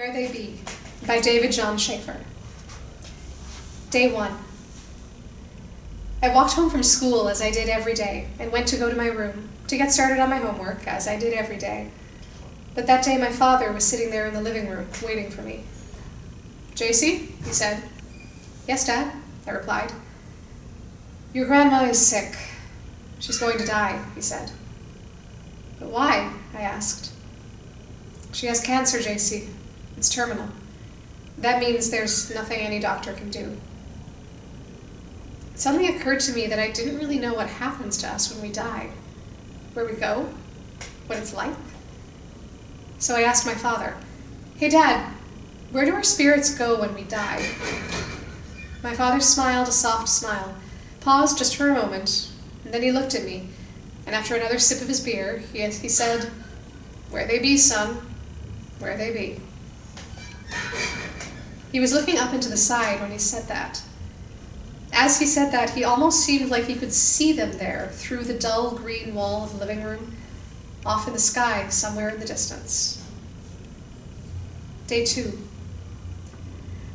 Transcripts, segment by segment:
Where They Be by David John Shafer. Day 1. I walked home from school as I did every day and went to go to my room to get started on my homework as I did every day. But that day my father was sitting there in the living room waiting for me. "JC?" he said. "Yes, Dad," I replied. "Your grandma is sick. She's going to die," he said. "But why?" I asked. "She has cancer, JC. It's terminal. That means there's nothing any doctor can do." It suddenly occurred to me that I didn't really know what happens to us when we die, where we go, what it's like. So I asked my father, "Hey, Dad, where do our spirits go when we die?" My father smiled a soft smile, paused just for a moment, and then he looked at me, and after another sip of his beer, he said, "Where they be, son, where they be." He was looking up into the side when he said that. As he said that, he almost seemed like he could see them there through the dull green wall of the living room, off in the sky somewhere in the distance. Day 2.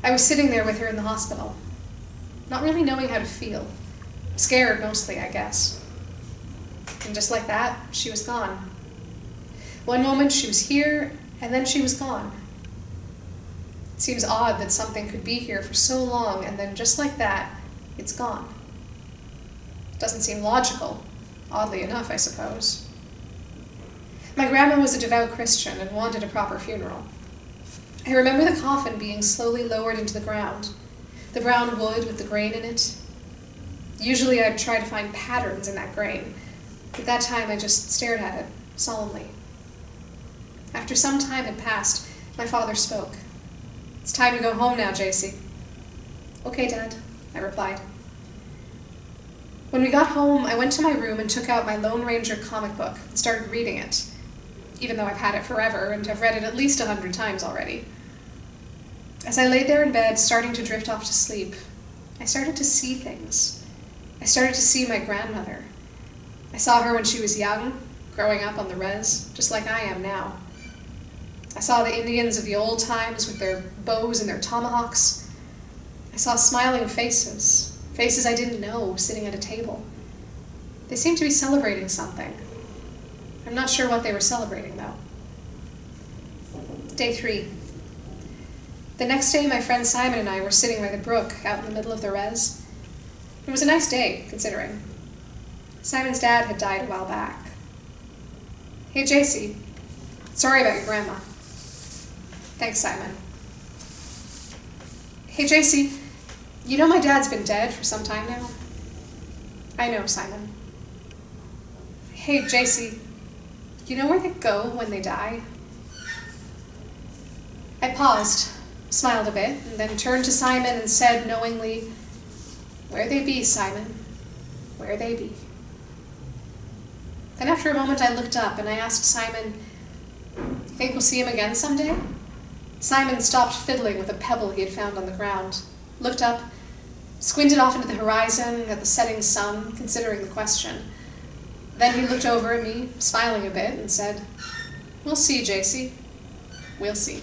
I was sitting there with her in the hospital, not really knowing how to feel. Scared mostly, I guess. And just like that, she was gone. One moment she was here, and then she was gone. It seems odd that something could be here for so long, and then just like that, it's gone. It doesn't seem logical, oddly enough, I suppose. My grandma was a devout Christian and wanted a proper funeral. I remember the coffin being slowly lowered into the ground, the brown wood with the grain in it. Usually I'd try to find patterns in that grain, but that time I just stared at it, solemnly. After some time had passed, my father spoke. "It's time to go home now, JC." "Okay, Dad," I replied. When we got home, I went to my room and took out my Lone Ranger comic book and started reading it, even though I've had it forever and have read it at least 100 times already. As I laid there in bed, starting to drift off to sleep, I started to see things. I started to see my grandmother. I saw her when she was young, growing up on the res, just like I am now. I saw the Indians of the old times with their bows and their tomahawks. I saw smiling faces, faces I didn't know, sitting at a table. They seemed to be celebrating something. I'm not sure what they were celebrating, though. Day 3. The next day, my friend Simon and I were sitting by the brook out in the middle of the res. It was a nice day, considering. Simon's dad had died a while back. "Hey, JC, sorry about your grandma." "Thanks, Simon." "Hey, JC, you know my dad's been dead for some time now?" "I know, Simon." "Hey, JC, you know where they go when they die?" I paused, smiled a bit, and then turned to Simon and said knowingly, "Where they be, Simon, where they be." Then after a moment I looked up and I asked Simon, "You think we'll see him again someday?" Simon stopped fiddling with a pebble he had found on the ground, looked up, squinted off into the horizon at the setting sun, considering the question. Then he looked over at me, smiling a bit, and said, "We'll see, JC. We'll see."